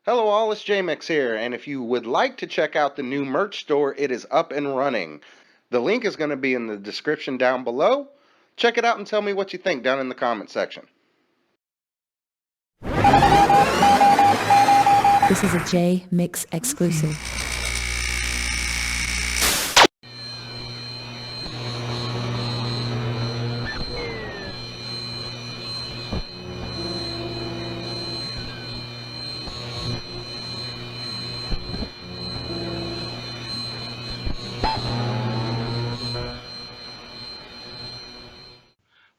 Hello all, it's Jmix here, and if you would like to check out the new merch store, it is up and running. The link is going to be in the description down below. Check it out and tell me what you think down in the comment section. This is a Jmix exclusive.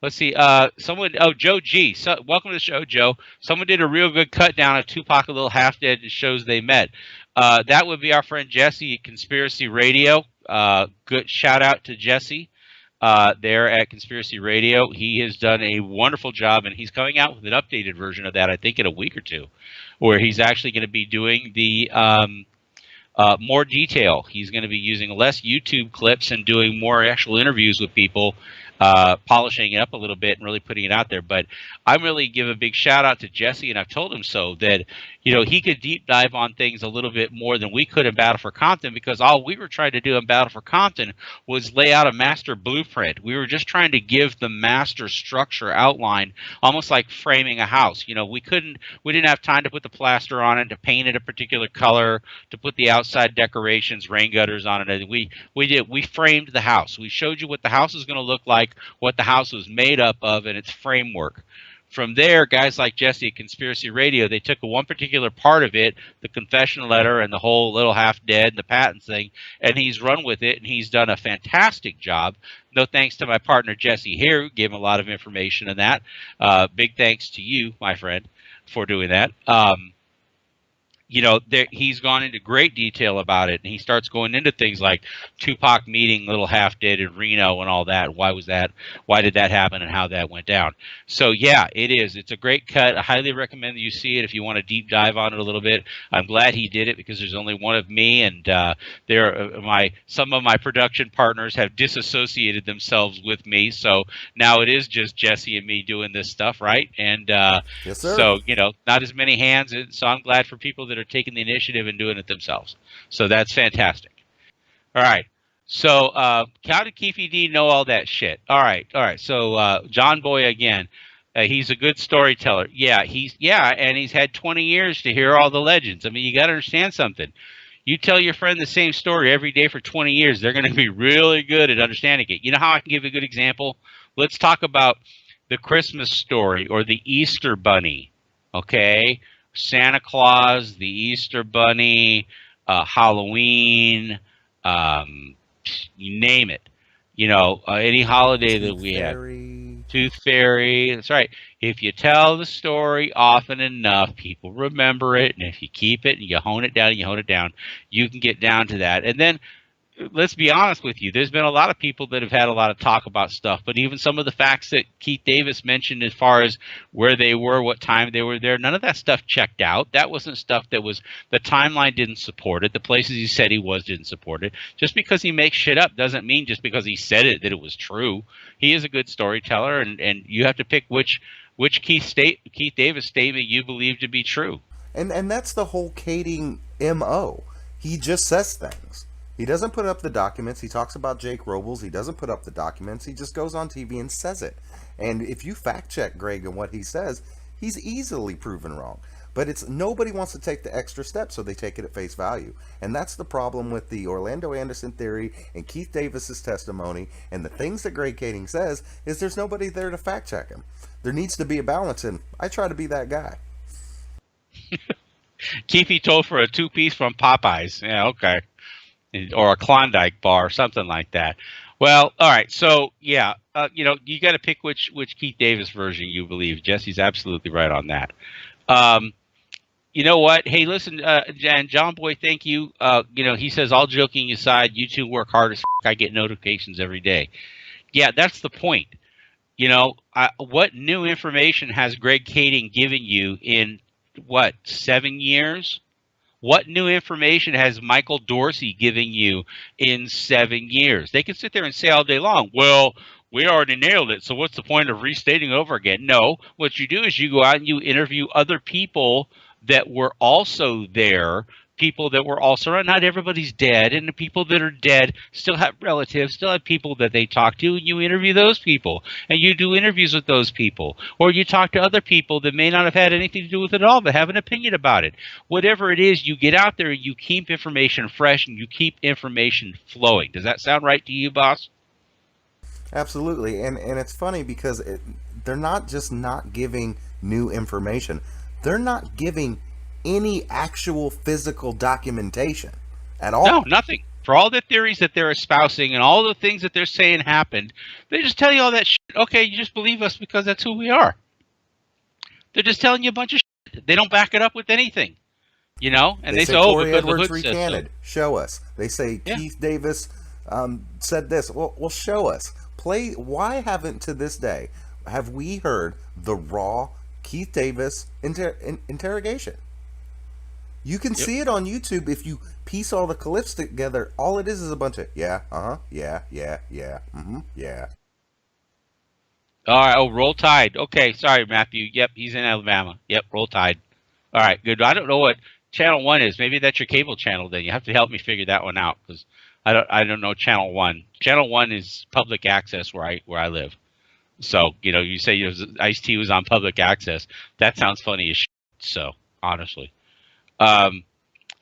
Let's see. Someone. Oh, Joe G. So, welcome to the show, Joe. Someone did a real good cut down of Tupac a Little Half Dead that shows they met. That would be our friend Jesse at Conspiracy Radio. Good shout out to Jesse there at Conspiracy Radio. He has done a wonderful job, and he's coming out with an updated version of that. I think in a week or two, where he's actually going to be doing the more detail. He's going to be using less YouTube clips and doing more actual interviews with people, polishing it up a little bit and really putting it out there. But I'm really give a big shout out to Jesse, and I've told him so that he could deep dive on things a little bit more than we could in Battle for Compton, because all we were trying to do in Battle for Compton was lay out a master blueprint. We were just trying to give the master structure outline, almost like framing a house. We didn't have time to put the plaster on it, to paint it a particular color, to put the outside decorations, rain gutters on it. We framed the house. We showed you what the house is going to look like, what the house was made up of, and its framework. From there, guys like Jesse at Conspiracy Radio, they took one particular part of it, the confession letter and the whole Little Half Dead, the patents thing, and he's run with it, and he's done a fantastic job. No thanks to my partner Jesse here, who gave him a lot of information in that. Big thanks to you, my friend, for doing that. He's gone into great detail about it, and he starts going into things like Tupac meeting Little Half Dead in Reno and all that. Why was that? Why did that happen, and how that went down? So yeah, it is. It's a great cut. I highly recommend that you see it if you want to deep dive on it a little bit. I'm glad he did it, because there's only one of me, and some of my production partners have disassociated themselves with me. So now it is just Jesse and me doing this stuff, right? And Yes, sir. so not as many hands. So I'm glad for people that are taking the initiative and doing it themselves. So that's fantastic. All right. So how did Keefe D know all that shit? All right. So John Boy again. He's a good storyteller. And he's had 20 years to hear all the legends. I mean, you got to understand something. You tell your friend the same story every day for 20 years, they're going to be really good at understanding it. You know how I can give a good example? Let's talk about the Christmas story or the Easter Bunny. Okay? Santa Claus, the Easter Bunny, Halloween, you name it. Any holiday that we have. Tooth Fairy. That's right. If you tell the story often enough, people remember it. And if you keep it and you hone it down, you can get down to that. And then let's be honest with you. There's been a lot of people that have had a lot of talk about stuff, but even some of the facts that Keith Davis mentioned as far as where they were, what time they were there, none of that stuff checked out. That wasn't stuff that was, the timeline didn't support it. The places he said he was didn't support it. Just because he makes shit up doesn't mean just because he said it that it was true. He is a good storyteller, and you have to pick which Keith Davis statement you believe to be true. And that's the whole Kading MO. He just says things. He doesn't put up the documents. He talks about Jake Robles. He doesn't put up the documents. He just goes on TV and says it. And if you fact check Greg and what he says, he's easily proven wrong. But it's nobody wants to take the extra step, so they take it at face value. And that's the problem with the Orlando Anderson theory and Keith Davis's testimony and the things that Greg Kading says is there's nobody there to fact check him. There needs to be a balance, and I try to be that guy. Keefe told for a two-piece from Popeyes. Yeah, okay. Or a Klondike bar, something like that. Well, all right. So, yeah, you got to pick which Keith Davis version you believe. Jesse's absolutely right on that. You know what? Hey, listen, and John Boy, thank you. He says, all joking aside, you two work hard as f***. I get notifications every day. Yeah, that's the point. What new information has Greg Kading given you in, 7 years? What new information has Michael Dorsey giving you in 7 years? They can sit there and say all day long, well, we already nailed it, so what's the point of restating over again? No, what you do is you go out and you interview other people that were also there, people that were also around. Not everybody's dead, and the people that are dead still have relatives, still have people that they talk to, and you interview those people, and you do interviews with those people, or you talk to other people that may not have had anything to do with it at all, but have an opinion about it. Whatever it is, you get out there and you keep information fresh and you keep information flowing. Does that sound right to you, boss? Absolutely, and it's funny because they're not just not giving new information; they're not giving any actual physical documentation at No, all. nothing. For all the theories that they're espousing and all the things that they're saying happened, they just tell you all that shit. Okay, you just believe us because that's who we are. They're just telling you a bunch of shit. They don't back it up with anything, And They they say, say "Oh, Corey because the Edwards hood says so." recanted. Show us. They say Yeah. Keith Davis said this. Well, show us. Play. Why haven't to this day have we heard the raw Keith Davis interrogation? You can Yep. see it on YouTube if you piece all the clips together. All it is a bunch of yeah, yeah, yeah. All right. Oh, Roll Tide. Okay. Sorry, Matthew. Yep, he's in Alabama. Yep, Roll Tide. All right. Good. I don't know what Channel One is. Maybe that's your cable channel. Then you have to help me figure that one out because I don't know Channel One. Channel One is public access where I live. So you say Ice T was on public access. That sounds funny as shit. So honestly, um,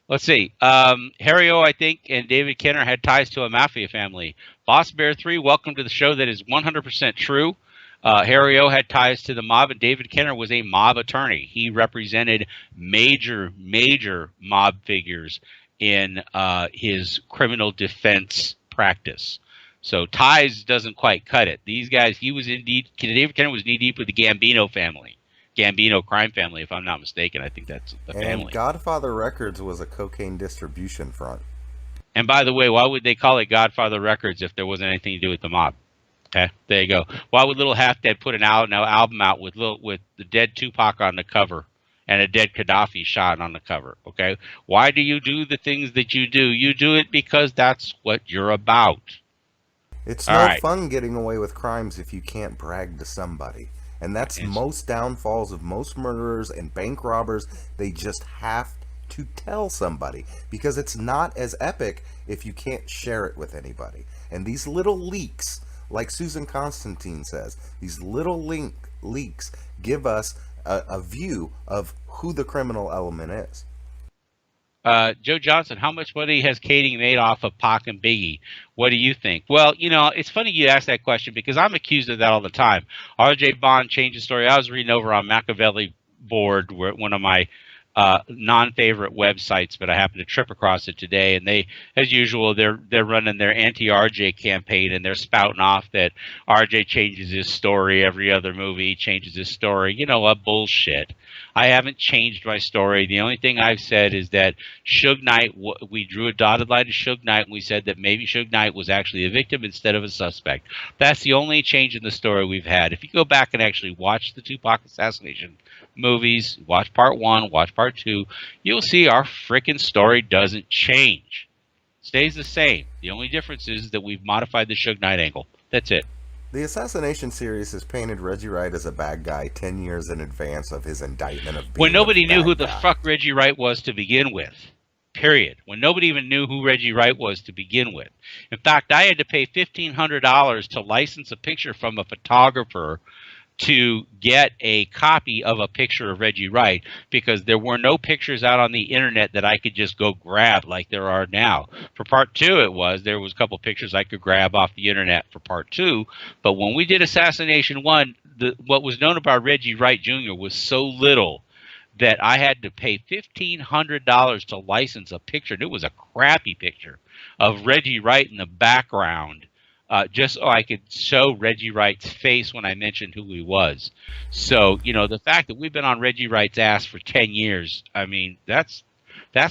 let's see. Harry O, I think, and David Kenner had ties to a mafia family. Boss Bear 3, welcome to the show. That is 100% true. Harry O had ties to the mob, and David Kenner was a mob attorney. He represented major mob figures in his criminal defense practice. So ties doesn't quite cut it. These guys, David Kenner was knee deep with the Gambino family. Gambino crime family, if I'm not mistaken. I think that's the And family. Godfather Records was a cocaine distribution front. And by the way, why would they call it Godfather Records if there wasn't anything to do with the mob? Okay, there you go. Why would Little Half Dead put an album out with the dead Tupac on the cover and a dead Gaddafi shot on the cover? Okay, why do you do the things that you do? You do it because that's what you're about. It's All no right. fun getting away with crimes if you can't brag to somebody. And that's It's, most downfalls of most murderers and bank robbers. They just have to tell somebody because it's not as epic if you can't share it with anybody. And these little leaks, like Susan Constantine says, these little leaks give us a view of who the criminal element is. Joe Johnson, how much money has Kading made off of Pac and Biggie? What do you think? Well, it's funny you ask that question because I'm accused of that all the time. R.J. Bond changed the story. I was reading over on Machiavelli board, where one of my non-favorite websites, but I happened to trip across it today. And they, as usual, they're running their anti-RJ campaign, and they're spouting off that RJ changes his story every other movie, changes his story. What bullshit. I haven't changed my story. The only thing I've said is that Suge Knight, we drew a dotted line to Suge Knight, and we said that maybe Suge Knight was actually a victim instead of a suspect. That's the only change in the story we've had. If you go back and actually watch the Tupac assassination movies, watch part 1, watch part 2, you'll see our freaking story doesn't change. Stays the same. The only difference is that we've modified the Suge Knight angle. That's it. The Assassination series has painted Reggie Wright as a bad guy 10 years in advance of his indictment of being When nobody a knew who bad the guy. fuck Reggie Wright was to begin with. Period. When nobody even knew who Reggie Wright was to begin with. In fact, I had to pay $1,500 to license a picture from a photographer to get a copy of a picture of Reggie Wright because there were no pictures out on the internet that I could just go grab like there are now. For part 2, there was a couple pictures I could grab off the internet for part 2, but when we did Assassination 1, what was known about Reggie Wright Jr. was so little that I had to pay $1,500 to license a picture. And it was a crappy picture of Reggie Wright in the background, just so I could show Reggie Wright's face when I mentioned who he was. So, the fact that we've been on Reggie Wright's ass for 10 years, I mean, that's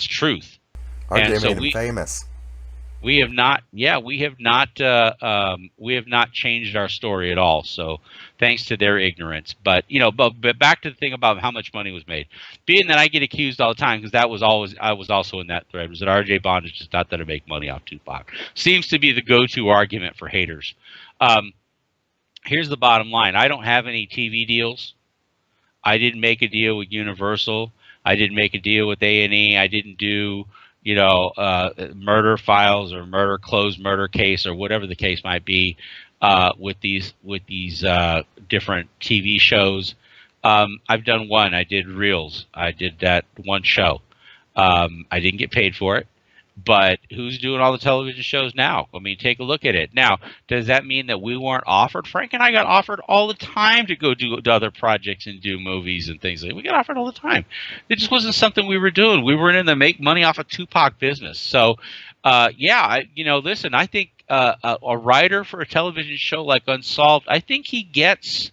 truth. And RJ so made him famous. we have not changed our story at all. So thanks to their ignorance. But but back to the thing about how much money was made. Being that I get accused all the time, because I was also in that thread, was that RJ Bond is just not there to make money off Tupac. Seems to be the go-to argument for haters. Here's the bottom line. I don't have any TV deals. I didn't make a deal with Universal. I didn't make a deal with A&E. I didn't do, murder files or closed murder case or whatever the case might be with these different TV shows. I've done one. I did Reels. I did that one show. I didn't get paid for it. But who's doing all the television shows now? I mean, take a look at it. Now, does that mean that we weren't offered? Frank and I got offered all the time to go do other projects and do movies and things. We got offered all the time. It just wasn't something we were doing. We were in to make money off of Tupac business. So, listen, I think a writer for a television show like Unsolved, I think he gets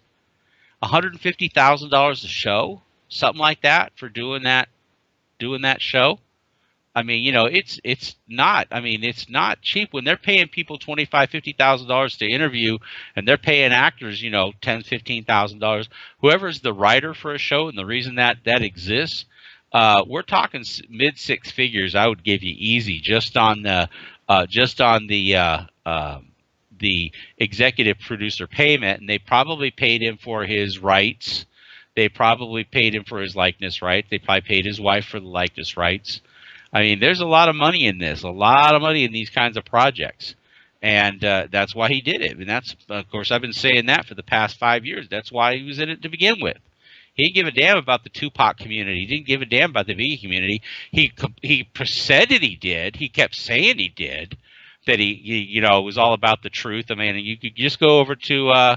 $150,000 a show, something like that, for doing that show. I mean, it's not. I mean, it's not cheap when they're paying people $50,000 to interview, and they're paying actors, $10,000-$15,000. Whoever's the writer for a show, and the reason that exists, we're talking mid six figures. I would give you easy just on the executive producer payment, and they probably paid him for his rights. They probably paid him for his likeness rights. They probably paid his wife for the likeness rights. I mean, there's a lot of money in this, a lot of money in these kinds of projects. And that's why he did it. And that's, of course, I've been saying that for the past 5 years. That's why he was in it to begin with. He didn't give a damn about the Tupac community. He didn't give a damn about the Biggie community. He said that he did. He kept saying he did, that he it was all about the truth. I mean, you could just go over to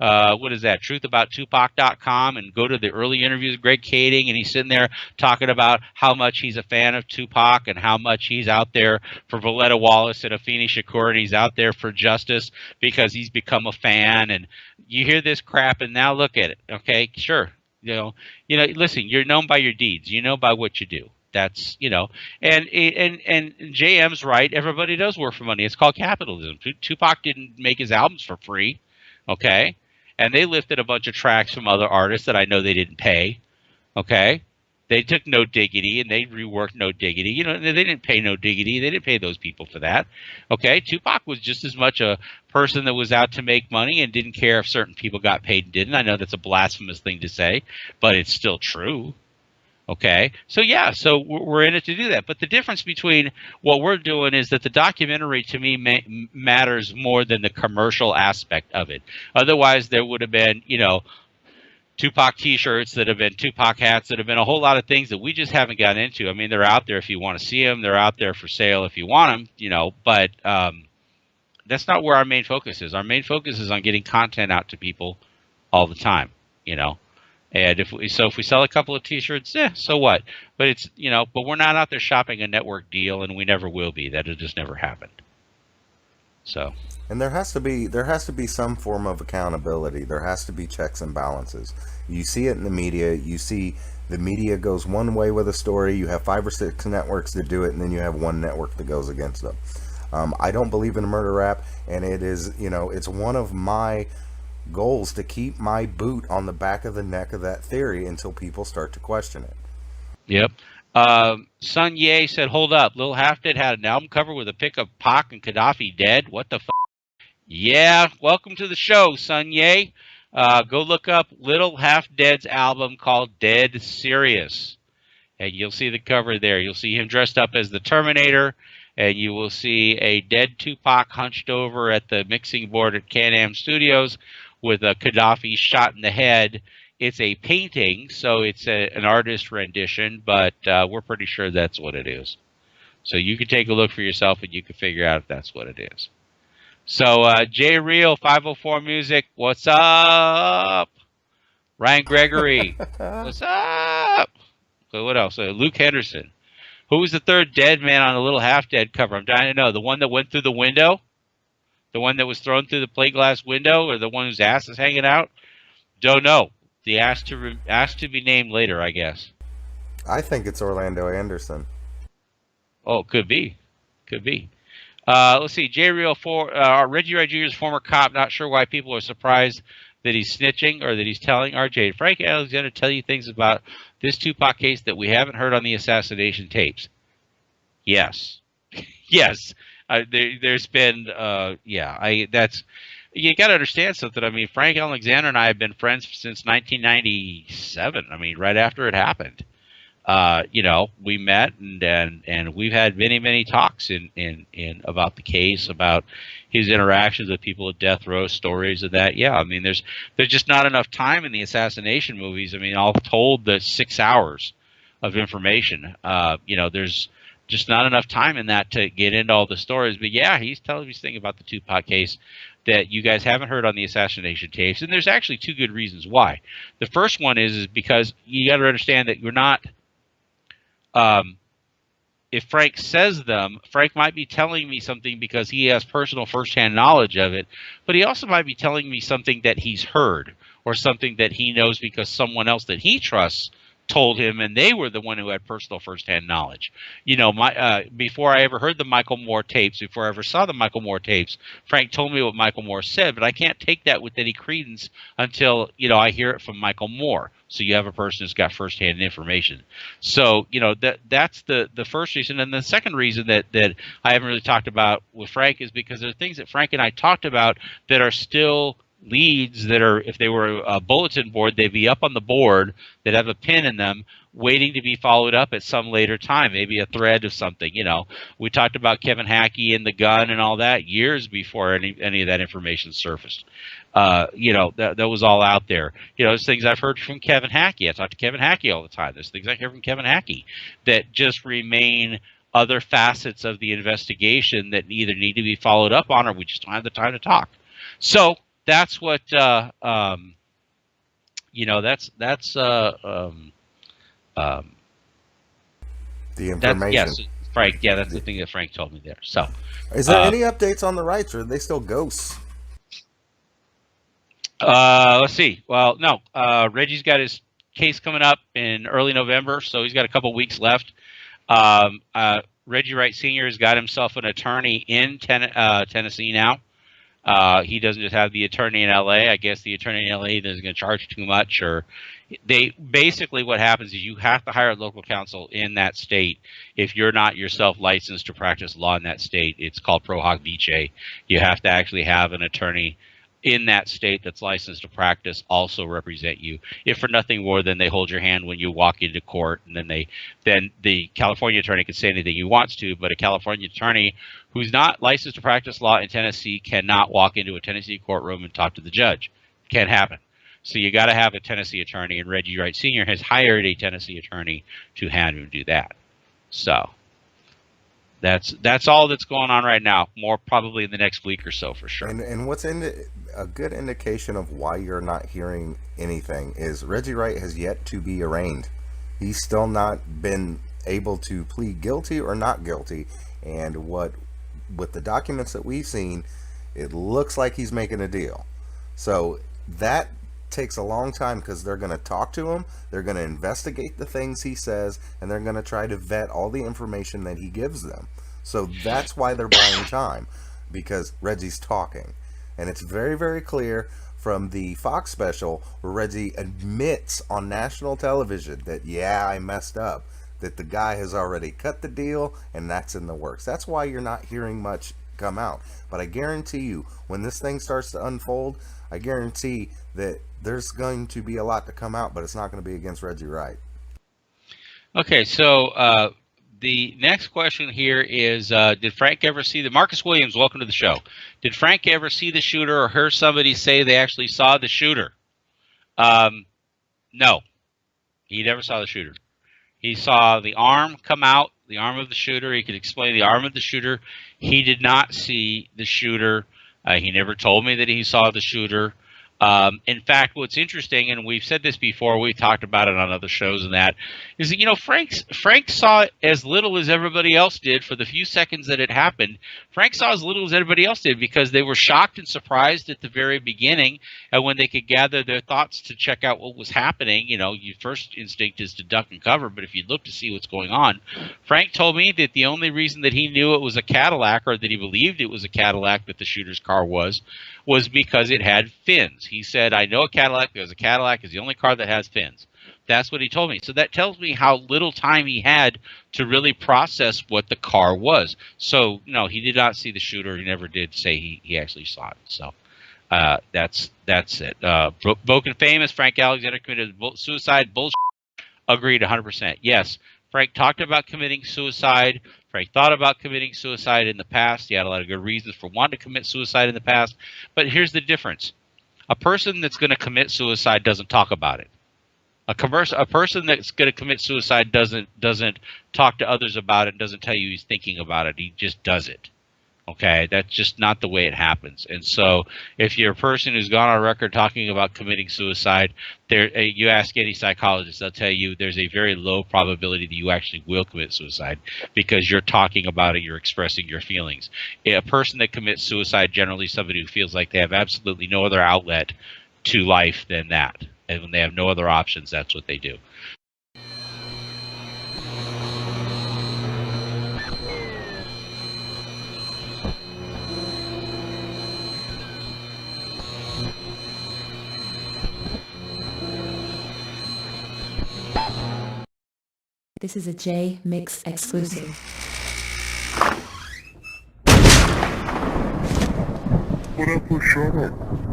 what is that? Truthabouttupac.com and go to the early interviews of Greg Kading, and he's sitting there talking about how much he's a fan of Tupac and how much he's out there for Valletta Wallace and Afeni Shakur, and he's out there for justice because he's become a fan. And you hear this crap, and now look at it. Okay, sure. Listen, you're known by your deeds. You know by what you do. That's and JM's right. Everybody does work for money. It's called capitalism. Tupac didn't make his albums for free. Okay. And they lifted a bunch of tracks from other artists that I know they didn't pay. Okay. They took No Diggity and they reworked No Diggity. They didn't pay No Diggity. They didn't pay those people for that. Okay. Tupac was just as much a person that was out to make money and didn't care if certain people got paid and didn't. I know that's a blasphemous thing to say, but it's still true. Okay. So we're in it to do that. But the difference between what we're doing is that the documentary to me matters more than the commercial aspect of it. Otherwise, there would have been, Tupac t-shirts that have been Tupac hats that have been a whole lot of things that we just haven't gotten into. I mean, they're out there if you want to see them. They're out there for sale if you want them, but that's not where our main focus is. Our main focus is on getting content out to people all the time, And if we sell a couple of T-shirts, so what? But it's but we're not out there shopping a network deal, and we never will be. That just never happened. So. And there has to be some form of accountability. There has to be checks and balances. You see it in the media. You see the media goes one way with a story. You have 5 or 6 networks that do it, and then you have one network that goes against them. I don't believe in murder rap, and it is it's one of my goals to keep my boot on the back of the neck of that theory until people start to question it. Yep. Sun Ye said, hold up. Lil Half Dead had an album cover with a pic of Pac and Gaddafi dead. What the f***? Yeah, welcome to the show, Sun Ye. Go look up Little Half Dead's album called Dead Serious. And you'll see the cover there. You'll see him dressed up as the Terminator. And you will see a dead Tupac hunched over at the mixing board at Can-Am Studios with a Gaddafi shot in the head. It's a painting, so it's an artist rendition, but we're pretty sure that's what it is. So you can take a look for yourself, and you can figure out if that's what it is. So J Real 504 Music, what's up? Ryan Gregory, what's up? So what else? Luke Henderson. Who was the third dead man on the Little Half Dead cover? I'm dying to know. The one that went through the window? The one that was thrown through the plate glass window, or the one whose ass is hanging out? Don't know. The asked to be named later, I guess. I think it's Orlando Anderson. Oh, could be. Let's see. J Real Reggie Wright Jr.'s former cop. Not sure why people are surprised that he's snitching or that he's telling RJ. Frank Alexander tell you things about this Tupac case that we haven't heard on the assassination tapes. Yes. Yes. There's been, that's, you got to understand something. I mean, Frank Alexander and I have been friends since 1997. I mean, right after it happened. We met and we've had many talks in about the case, about his interactions with people at death row, stories of that. Yeah, I mean, there's just not enough time in the assassination movies. I mean, all told, the 6 hours of information. There's just not enough time in that to get into all the stories. But yeah, he's telling me thing about the Tupac case that you guys haven't heard on the assassination tapes, and there's actually two good reasons why. The first one is because you got to understand that you're not. Um, if Frank says them, Frank might be telling me something because he has personal firsthand knowledge of it, but he also might be telling me something that he's heard or something that he knows because someone else that he trusts told him, and they were the one who had personal firsthand knowledge. Before I ever heard the Michael Moore tapes, before I ever saw the Michael Moore tapes, Frank told me what Michael Moore said, but I can't take that with any credence until I hear it from Michael Moore. So you have a person who's got firsthand information. So that's the first reason, and the second reason that I haven't really talked about with Frank is because there are things that Frank and I talked about that are still leads that are, if they were a bulletin board, they'd be up on the board that have a pin in them, waiting to be followed up at some later time, maybe a thread of something. We talked about Kevin Hackey and the gun and all that years before any of that information surfaced. That was all out there. There's things I've heard from Kevin Hackey. I talk to Kevin Hackey all the time. There's things I hear from Kevin Hackey that just remain other facets of the investigation that either need to be followed up on or we just don't have the time to talk. So that's what that's The information. yes, Frank. Yeah, that's the thing that Frank told me there. So, Is there any updates on the rights, or are they still ghosts? let's see. Well, no. Reggie's got his case coming up in early November, so he's got a couple weeks left. Reggie Wright Sr. has got himself an attorney in Tennessee now. He doesn't just have the attorney in LA. I guess the attorney in LA isn't going to charge too much, or they basically what happens is you have to hire a local counsel in that state if you're not yourself licensed to practice law in that state. It's called pro hoc vice. You have to actually have an attorney in that state that's licensed to practice also represent you, if for nothing more than they hold your hand when you walk into court, and then the California attorney can say anything he wants to, but a California attorney who's not licensed to practice law in Tennessee cannot walk into a Tennessee courtroom and talk to the judge. Can't happen. So you got to have a Tennessee attorney, and Reggie Wright Sr. has hired a Tennessee attorney to have him do that. So that's all that's going on right now. More probably in the next week or so, for sure. And what's a good indication of why you're not hearing anything is Reggie Wright has yet to be arraigned. He's still not been able to plead guilty or not guilty. And with the documents that we've seen, it looks like he's making a deal. So that takes a long time because they're going to talk to him, they're going to investigate the things he says, and they're going to try to vet all the information that he gives them. So that's why they're buying time, because Reggie's talking. And it's very, very clear from the Fox special where Reggie admits on national television that, yeah, I messed up, that the guy has already cut the deal and that's in the works. That's why you're not hearing much come out. But I guarantee you, when this thing starts to unfold, I guarantee that there's going to be a lot to come out, but it's not going to be against Reggie Wright. Okay, so the next question here is, did Frank ever see the Marcus Williams? Welcome to the show. Did Frank ever see the shooter or hear somebody say they actually saw the shooter? No, he never saw the shooter. He saw the arm come out, the arm of the shooter. He could explain the arm of the shooter. He did not see the shooter. He never told me that he saw the shooter. In fact, what's interesting, and we've said this before, we talked about it on other shows and that, is that, Frank saw as little as everybody else did for the few seconds that it happened. Frank saw as little as everybody else did because they were shocked and surprised at the very beginning, and when they could gather their thoughts to check out what was happening, your first instinct is to duck and cover, but if you look to see what's going on, Frank told me that the only reason that he knew it was a Cadillac, or that he believed it was a Cadillac that the shooter's car was because it had fins. He said, I know a Cadillac because a Cadillac is the only car that has fins. That's what he told me. So that tells me how little time he had to really process what the car was. So, no, he did not see the shooter. He never did say he actually saw it. So that's it. Broken famous, Frank Alexander committed suicide bullshit. Agreed 100%. Yes, Frank talked about committing suicide. Frank thought about committing suicide in the past. He had a lot of good reasons for wanting to commit suicide in the past. But here's the difference. A person that's going to commit suicide doesn't talk about it. A person that's going to commit suicide doesn't talk to others about it, doesn't tell you he's thinking about it. He just does it. Okay, that's just not the way it happens. And so, if you're a person who's gone on record talking about committing suicide, you ask any psychologist, they'll tell you there's a very low probability that you actually will commit suicide because you're talking about it, you're expressing your feelings. A person that commits suicide, generally somebody who feels like they have absolutely no other outlet to life than that. And when they have no other options, that's what they do. This is a Jmix exclusive. What up, shut up?